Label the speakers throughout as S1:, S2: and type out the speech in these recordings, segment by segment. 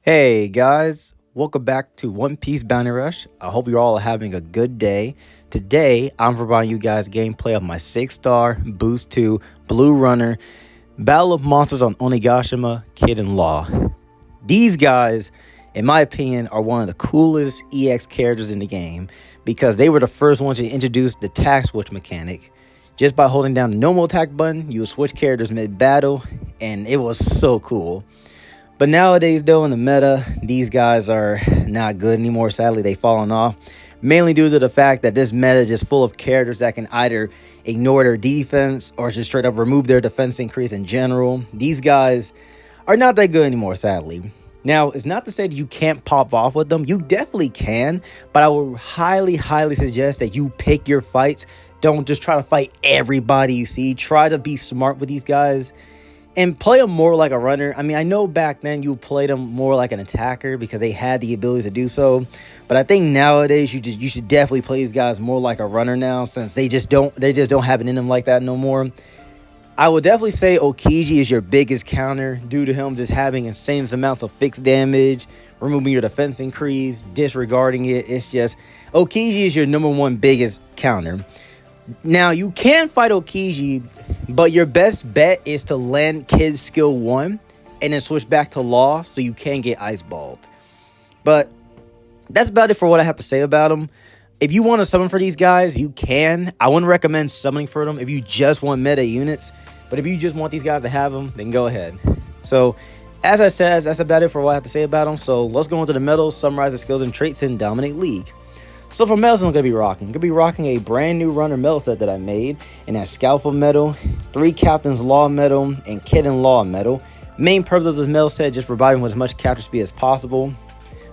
S1: Hey guys, welcome back to One Piece Bounty Rush. I hope you're all having a good day. Today, I'm providing you guys gameplay of my 6-star Boost 2 Blue Runner Battle of Monsters on Onigashima Kid and Law. These guys, in my opinion, are one of the coolest EX characters in the game because they were the first ones to introduce the attack switch mechanic. Just by holding down the normal attack button, you would switch characters mid-battle, and it was so cool. But nowadays, though, in the meta, these guys are not good anymore. Sadly, they've fallen off, mainly due to the fact that this meta is just full of characters that can either ignore their defense or just straight up remove their defense increase in general. These guys are not that good anymore, sadly. Now, it's not to say that you can't pop off with them. You definitely can, but I would highly, highly suggest that you pick your fights. Don't just try to fight everybody you see. Try to be smart with these guys and play them more like a runner. I mean, I know back then you played them more like an attacker because they had the ability to do so. But I think nowadays you should definitely play these guys more like a runner now, since they just don't have it in them like that no more. I would definitely say Okiji is your biggest counter due to him just having insane amounts of fixed damage, removing your defense increase, disregarding it. It's just Okiji is your #1 biggest counter. Now, you can fight Okiji, but your best bet is to land Kid's skill 1 and then switch back to Law so you can get ice balled. But that's about it for what I have to say about them. If you want to summon for these guys, you can. I wouldn't recommend summoning for them if you just want meta units. But if you just want these guys to have them, then go ahead. So, as I said, that's about it for what I have to say about them. So, let's go into the medals, summarize the skills and traits, and dominate League. So for medals, I'm going to be rocking. I'm going to be rocking a brand new runner medal set that I made. And that Scalpel medal, 3 Captain's Law medal, and Kid and Law medal. Main purpose of this medal set, just providing with as much capture speed as possible.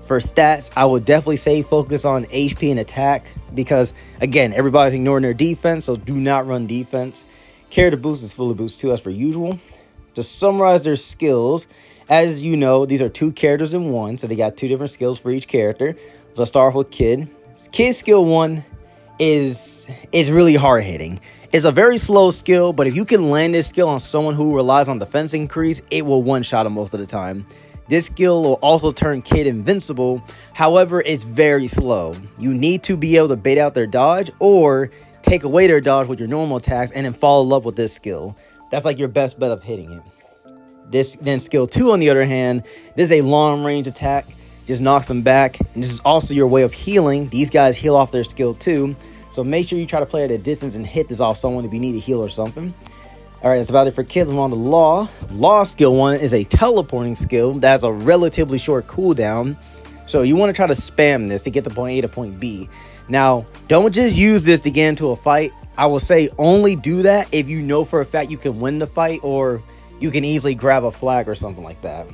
S1: For stats, I would definitely say focus on HP and attack. Because, again, everybody's ignoring their defense, so do not run defense. Character boost is fully boost 2 as per usual. To summarize their skills, as you know, these are 2 characters in one. So they got 2 different skills for each character. So let's start off with Kid. Kid's skill 1 is really hard hitting. It's a very slow skill, but if you can land this skill on someone who relies on defense increase, it will one-shot him most of the time. This skill will also turn Kid invincible. However, it's very slow. You need to be able to bait out their dodge or take away their dodge with your normal attacks and then follow up with this skill. That's like your best bet of hitting it. Then skill 2, on the other hand, this is a long range attack. Just knocks them back. And this is also your way of healing. These guys heal off their skill too. So make sure you try to play at a distance and hit this off someone if you need to heal or something. Alright, that's about it for Kids. On the Law. Law skill 1 is a teleporting skill that has a relatively short cooldown. So you want to try to spam this to get to point A to point B. Now, don't just use this to get into a fight. I will say only do that if you know for a fact you can win the fight or you can easily grab a flag or something like that.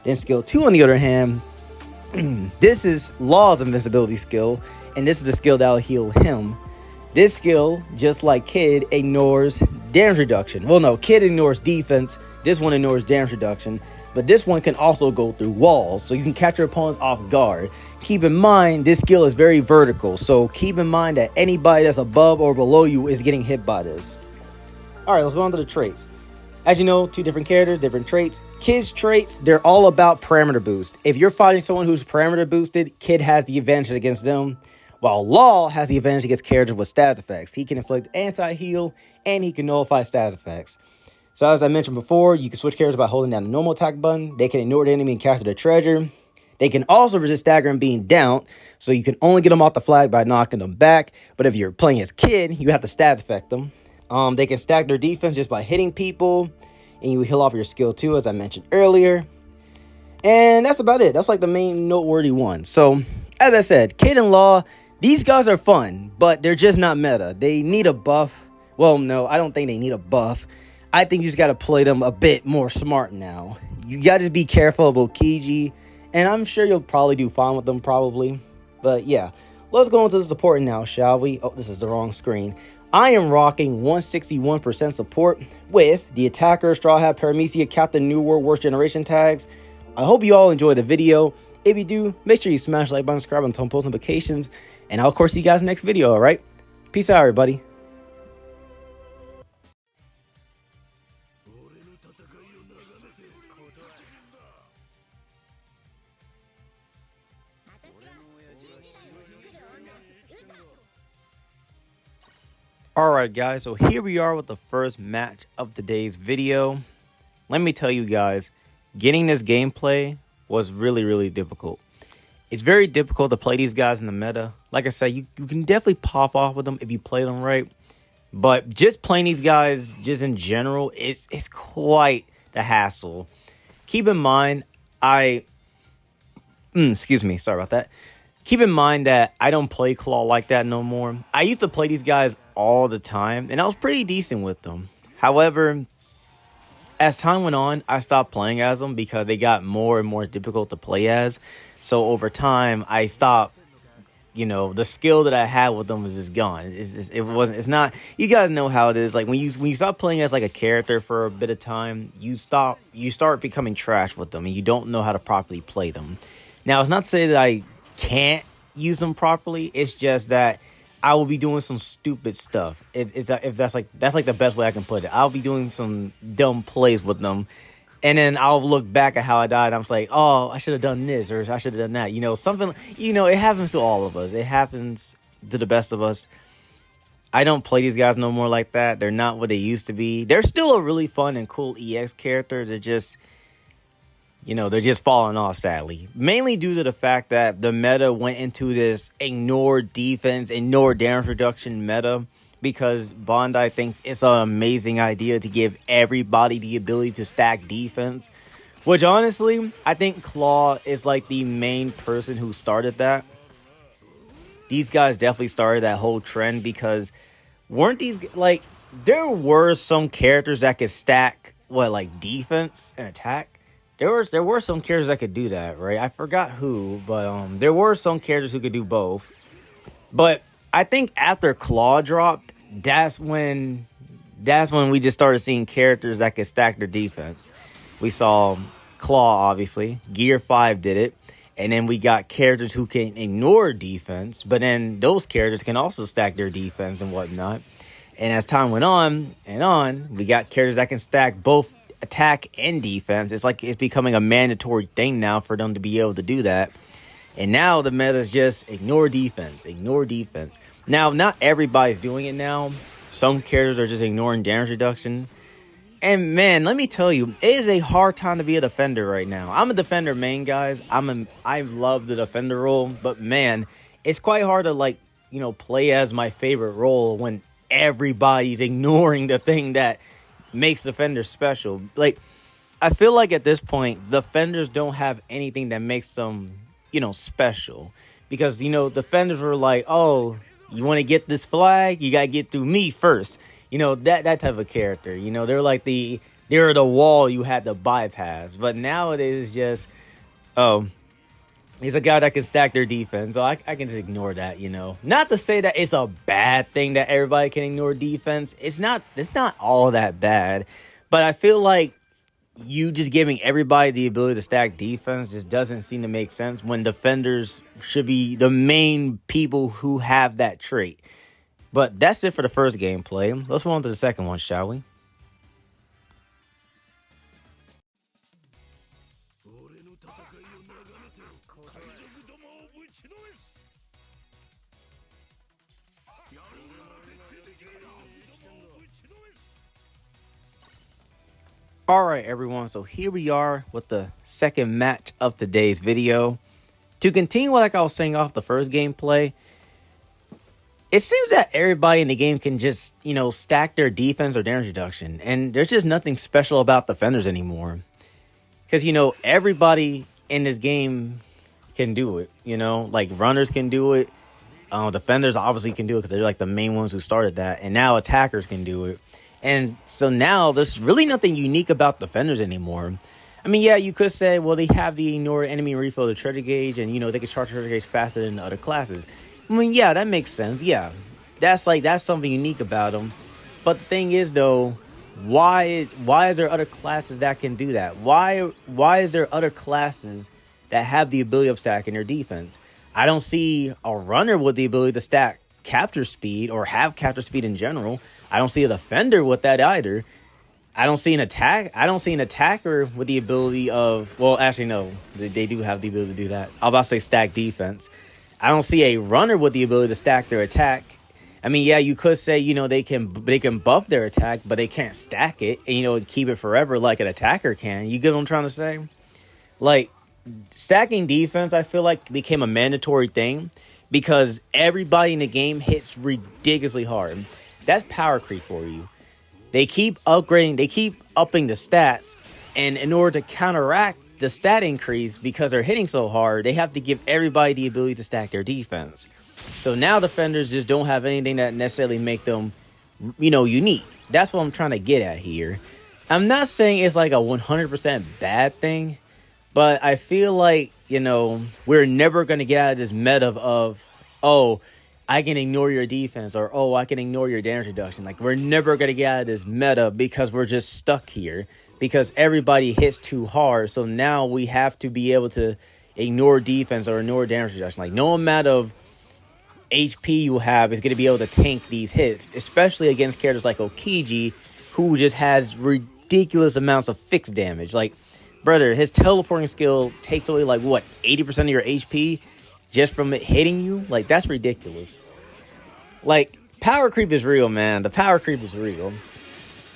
S1: Then skill 2, on the other hand, this is Law's invincibility skill, and this is the skill that will heal him. This skill, just like Kid, ignores damage reduction. Well, no, Kid ignores defense. This one ignores damage reduction, but this one can also go through walls, so you can catch your opponents off guard. Keep in mind, this skill is very vertical, so keep in mind that anybody that's above or below you is getting hit by this. Alright, let's go on to the traits. As you know, 2 different characters, different traits. Kid's traits, they're all about parameter boost. If you're fighting someone who's parameter boosted, Kid has the advantage against them, while Law has the advantage against characters with status effects. He can inflict anti-heal, and he can nullify status effects. So as I mentioned before, you can switch characters by holding down the normal attack button. They can ignore the enemy and capture their treasure. They can also resist stagger and being down, so you can only get them off the flag by knocking them back. But if you're playing as Kid, you have to status effect them. They can stack their defense just by hitting people, and you heal off your skill 2, as I mentioned earlier. And that's about it. That's like the main noteworthy one. So, as I said, Kid and Law, these guys are fun, but they're just not meta. They need a buff. Well, no, I don't think they need a buff. I think you just got to play them a bit more smart now. You got to be careful about Okiji, and I'm sure you'll probably do fine with them, probably. But yeah, let's go into the support now, shall we? Oh, this is the wrong screen. I am rocking 161% support with the Attacker, Straw Hat, Paramecia, Captain New World, Worst Generation tags. I hope you all enjoyed the video. If you do, make sure you smash the like button, subscribe, and turn on post notifications. And I'll, of course, see you guys next video, alright? Peace out, everybody. Alright guys, so here we are with the first match of today's video. Let me tell you guys, getting this gameplay was really difficult. It's very difficult to play these guys in the meta. Like I said, you can definitely pop off with them if you play them right. But just playing these guys just in general, it's quite the hassle. Keep in mind, excuse me, sorry about that. Keep in mind that I don't play Claw like that no more. I used to play these guys all the time, and I was pretty decent with them. However, as time went on, I stopped playing as them because they got more and more difficult to play as. So over time, I stopped. The skill that I had with them was just gone. It's not. You guys know how it is. Like when you stop playing as like a character for a bit of time, you start becoming trash with them, and you don't know how to properly play them. Now, it's not to say that I can't use them properly. It's just that I will be doing some stupid stuff. If that's like the best way I can put it. I'll be doing some dumb plays with them, and then I'll look back at how I died. And I'm just like, oh, I should have done this or I should have done that. Something. It happens to all of us. It happens to the best of us. I don't play these guys no more like that. They're not what they used to be. They're still a really fun and cool EX character. They're just falling off, sadly. Mainly due to the fact that the meta went into this ignore defense, ignore damage reduction meta, because Bandai thinks it's an amazing idea to give everybody the ability to stack defense. Which, honestly, I think Claw is like the main person who started that. These guys definitely started that whole trend because there were some characters that could stack, defense and attack? There were some characters that could do that, right? I forgot who, but there were some characters who could do both. But I think after Claw dropped, that's when we just started seeing characters that could stack their defense. We saw Claw, obviously. Gear 5 did it. And then we got characters who can ignore defense, but then those characters can also stack their defense and whatnot. And as time went on and on, we got characters that can stack both attack and defense. It's like it's becoming a mandatory thing now for them to be able to do that. And now the meta is just ignore defense. Now, not everybody's doing it now. Some characters are just ignoring damage reduction. And man, let me tell you, it is a hard time to be a defender right now. I'm a defender main, guys. I love the defender role, but man, it's quite hard to play as my favorite role when everybody's ignoring the thing that makes defenders special. I feel like at this point, defenders don't have anything that makes them, special. Because, defenders were like, oh, you want to get this flag? You got to get through me first. That type of character. They're the wall you had to bypass. But nowadays, it's just, oh, he's a guy that can stack their defense. So I can just ignore that, Not to say that it's a bad thing that everybody can ignore defense. It's not all that bad. But I feel like you just giving everybody the ability to stack defense just doesn't seem to make sense when defenders should be the main people who have that trait. But that's it for the first gameplay. Let's move on to the second one, shall we? Alright everyone, so here we are with the second match of today's video. To continue like I was saying off the first gameplay, it seems that everybody in the game can just, stack their defense or damage reduction. And there's just nothing special about defenders anymore. Because, everybody in this game can do it, Like, runners can do it. Defenders obviously can do it because they're, the main ones who started that. And now attackers can do it. And so now there's really nothing unique about defenders anymore. I mean, yeah, you could say, well, they have the ignore enemy refill the treasure gauge, and, they can charge treasure gauge faster than other classes. I mean, yeah, that makes sense. Yeah, that's something unique about them. But the thing is, though, why is there other classes that can do that? Why is there other classes that have the ability of stacking their defense? I don't see a runner with the ability to stack capture speed or have capture speed in general. I don't see a defender with that either. I don't see an attacker with the ability of, well, actually, no, they do have the ability to do that. I was about to say stack defense. I don't see a runner with the ability to stack their attack. I mean, yeah, you could say, they can buff their attack, but they can't stack it and keep it forever like an attacker can. You get what I'm trying to say? Like, stacking defense, I feel like became a mandatory thing because everybody in the game hits ridiculously hard. That's power creep for you. They keep upgrading, they keep upping the stats, and in order to counteract the stat increase because they're hitting so hard, they have to give everybody the ability to stack their defense. So now defenders just don't have anything that necessarily make them, unique. That's what I'm trying to get at here. I'm not saying it's like a 100% bad thing, but I feel like, we're never going to get out of this meta of, oh, I can ignore your defense, or, oh, I can ignore your damage reduction. Like, we're never going to get out of this meta because we're just stuck here because everybody hits too hard. So now we have to be able to ignore defense or ignore damage reduction. Like, no amount of HP you have is going to be able to tank these hits, especially against characters like Okiji, who just has ridiculous amounts of fixed damage. Like, brother, his teleporting skill takes away, 80% of your HP just from it hitting you? Like, that's ridiculous. Like, power creep is real, man. The power creep is real.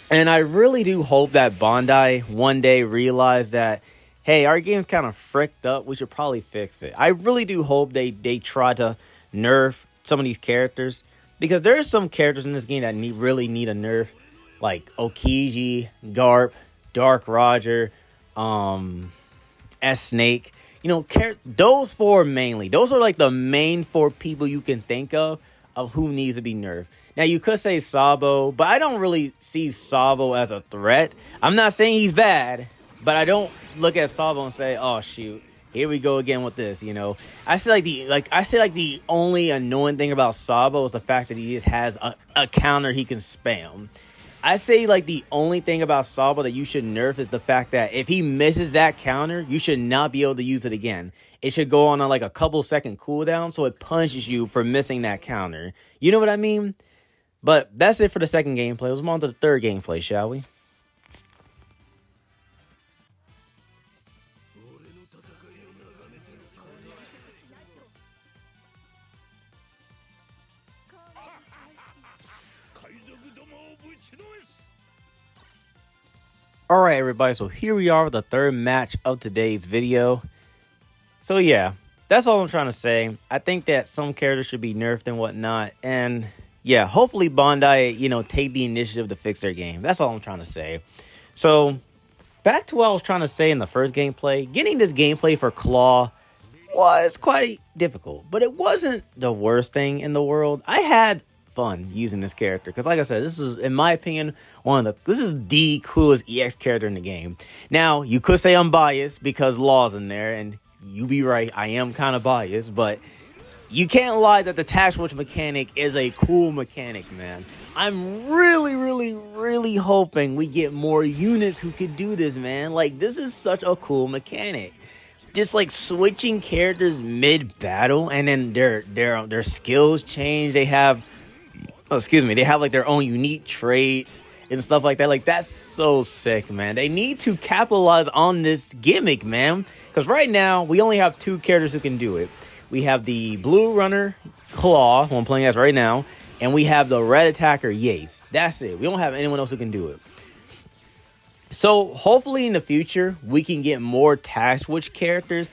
S1: And I really do hope that Bandai one day realize that, hey, our game's kind of fricked up. We should probably fix it. I really do hope they try to nerf some of these characters, because there are some characters in this game that really need a nerf, like Okiji, Garp, Dark Roger, S-Snake. Those four mainly. Those are like the main four people you can think of who needs to be nerfed. Now, you could say Sabo, but I don't really see Sabo as a threat. I'm not saying he's bad, but I don't look at Sabo and say, oh, shoot, here we go again with this, I say the only annoying thing about Sabo is the fact that he just has a counter he can spam. I say, the only thing about Sabo that you should nerf is the fact that if he misses that counter, you should not be able to use it again. It should go on a couple second cooldown, so it punishes you for missing that counter. You know what I mean? But that's it for the second gameplay. Let's move on to the third gameplay, shall we? Alright, everybody, so here we are with the third match of today's video. So yeah, that's all I'm trying to say. I think that some characters should be nerfed and whatnot, and yeah, hopefully Bandai, take the initiative to fix their game. That's all I'm trying to say. So, back to what I was trying to say in the first gameplay. Getting this gameplay for Claw was quite difficult, but it wasn't the worst thing in the world. I had fun using this character because, like I said, this is, in my opinion, this is the coolest EX character in the game. Now, you could say I'm biased because Law's in there, and you be right, I am kind of biased, but you can't lie that the tag switch mechanic is a cool mechanic, man. I'm really, really, really hoping we get more units who could do this, man. Like, this is such a cool mechanic. Just switching characters mid-battle, and then their skills change. They have, they have their own unique traits and stuff like that. That's so sick, man. They need to capitalize on this gimmick, man. Because right now, we only have two characters who can do it. We have the blue runner, Claw, who I'm playing as right now, and we have the red attacker, Yace. That's it. We don't have anyone else who can do it. So, hopefully in the future, we can get more tag switch characters.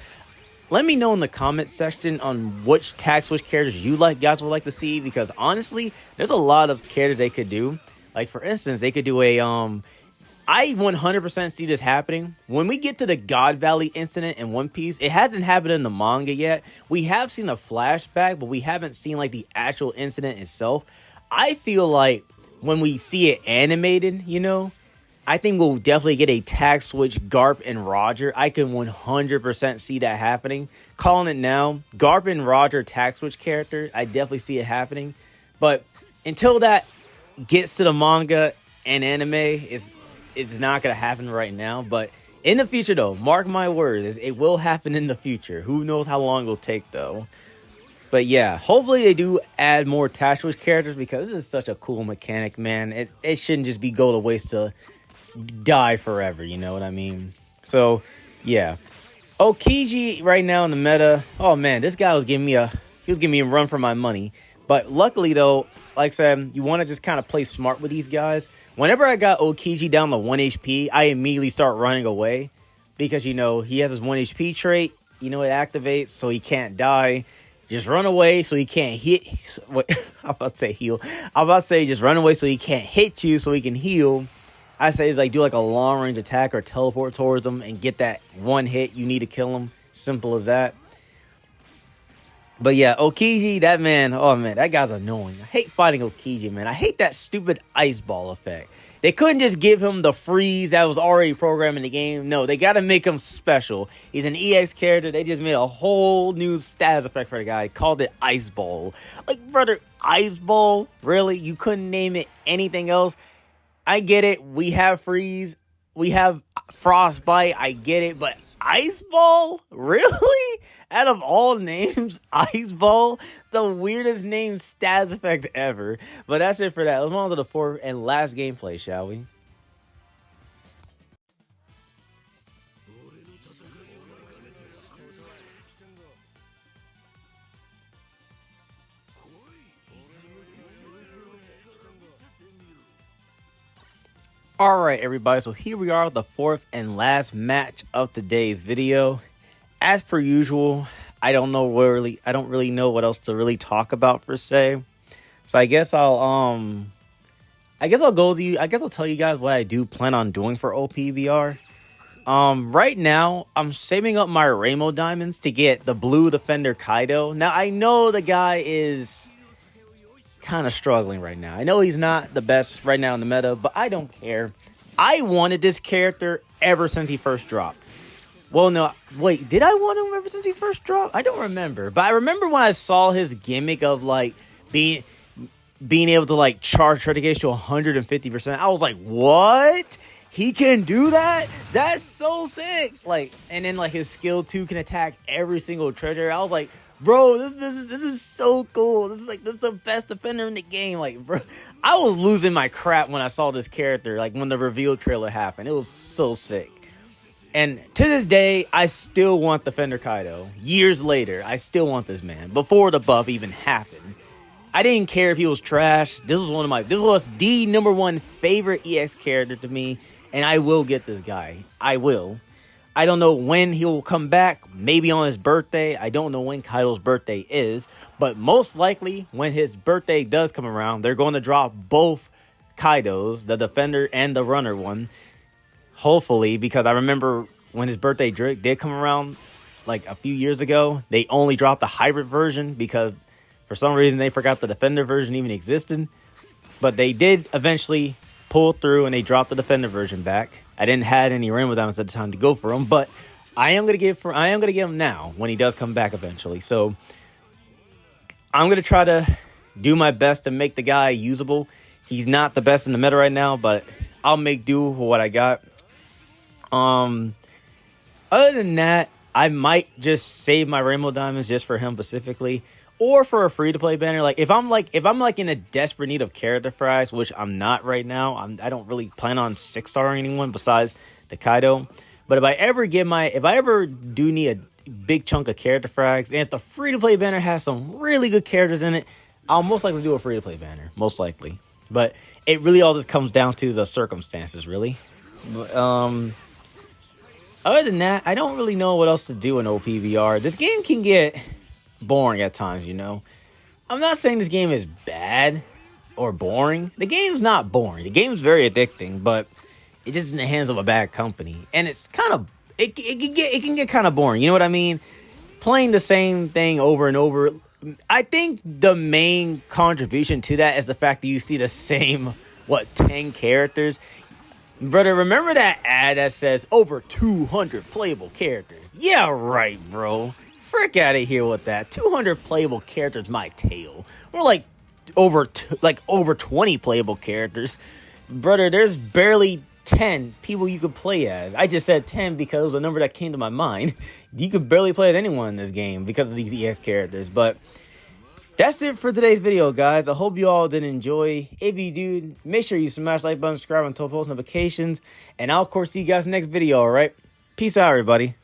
S1: Let me know in the comment section on which tag switch characters you guys would like to see, because honestly, there's a lot of characters they could do. Like, for instance, they could do a, I 100% see this happening. When we get to the God Valley incident in One Piece, it hasn't happened in the manga yet. We have seen a flashback, but we haven't seen the actual incident itself. I feel like when we see it animated, I think we'll definitely get a tag switch Garp and Roger. I can 100% see that happening. Calling it now, Garp and Roger tag switch character, I definitely see it happening. But until that gets to the manga and anime, it's not going to happen right now. But in the future, though, mark my words, it will happen in the future. Who knows how long it will take, though. But yeah, hopefully they do add more tag switch characters, because this is such a cool mechanic, man. It shouldn't just go to waste to die forever, you know what I mean? So, yeah. Okiji right now in the meta, oh man, this guy was giving me a run for my money. But luckily, though, like I said, you want to just kind of play smart with these guys. Whenever I got Okiji down to 1 HP, I immediately start running away because, you know, he has his 1 HP trait. You know, it activates so he can't die. Just run away so he can't hit. What I'm about to say heal. I'm about to say just run away so he can't hit you so he can heal. I say is like do like a long range attack or teleport towards him and get that one hit you need to kill him. Simple as that. But yeah, Okiji, that man, oh man, that guy's annoying. I hate fighting Okiji, man. I hate that stupid ice ball effect. They couldn't just give him the freeze that was already programmed in the game. No, they got to make him special. He's an EX character. They just made a whole new status effect for the guy. Called it Ice Ball. Like, brother, Ice Ball? Really? You couldn't name it anything else? I get it. We have freeze. We have frostbite. I get it. But Ice Ball? Really? Out of all names, Ice Ball? The weirdest name status effect ever. But that's it for that. Let's move on to the fourth and last gameplay, shall we? Alright everybody, so here we are, the fourth and last match of today's video. As per usual, I don't really know what else to really talk about per se. So I guess I'll tell you guys what I do plan on doing for OPBR. Right now, I'm saving up my Rainbow Diamonds to get the Blue Defender Kaido. Now, I know the guy is kind of struggling right now. I know he's not the best right now in the meta, but I don't care. I wanted this character ever since he first dropped. Well, no, wait, did I want him ever since he first dropped? I don't remember. But I remember when I saw his gimmick of, like, being able to, like, charge Relegation to 150%. I was like, what? He can do that? That's so sick. Like, and then, like, his skill 2 can attack every single treasure. I was like, bro, this is so cool. This is the best defender in the game. Like, bro, I was losing my crap when I saw this character, like, when the reveal trailer happened. It was so sick. And to this day, I still want Defender Kaido. Years later, I still want this man. Before the buff even happened. I didn't care if he was trash. This was the #1 favorite EX character to me. And I will get this guy. I will. I don't know when he will come back. Maybe on his birthday. I don't know when Kaido's birthday is. But most likely, when his birthday does come around, they're going to drop both Kaidos, the Defender and the Runner one. Hopefully, because I remember when his birthday did come around, like a few years ago, they only dropped the hybrid version because for some reason they forgot the Defender version even existed. But they did eventually pull through and they dropped the Defender version back. I didn't have any Rainbow Diamonds at the time to go for him, but I am gonna get him now when he does come back eventually. So I'm gonna try to do my best to make the guy usable. He's not the best in the meta right now, but I'll make do with what I got. Other than that, I might just save my Rainbow Diamonds just for him specifically, or for a free-to-play banner. Like if I'm in a desperate need of character fries, which I'm not right now. I don't really plan on 6-starring anyone besides the Kaido. But if I ever do need a big chunk of character frags, and if the free-to-play banner has some really good characters in it, I'll most likely do a free-to-play banner, most likely. But it really all just comes down to the circumstances, really. Other than that, I don't really know what else to do in OPBR. This game can get boring at times, you know. I'm not saying this game is bad or boring. The game's not boring. The game's very addicting, but it's just in the hands of a bad company. And it's kind of, it can get kind of boring. You know what I mean? Playing the same thing over and over. I think the main contribution to that is the fact that you see the same, 10 characters. Brother, remember that ad that says over 200 playable characters? Yeah, right, bro. Frick out of here with that. 200 playable characters, my tail. We're like over 20 playable characters. Brother, there's barely 10 people you could play as. I just said 10 because it was a number that came to my mind. You could barely play as anyone in this game because of these EX characters. But that's it for today's video, guys. I hope you all did enjoy. If you do, make sure you smash the like button, subscribe, and turn post notifications. And I'll, of course, see you guys next video, alright? Peace out, everybody.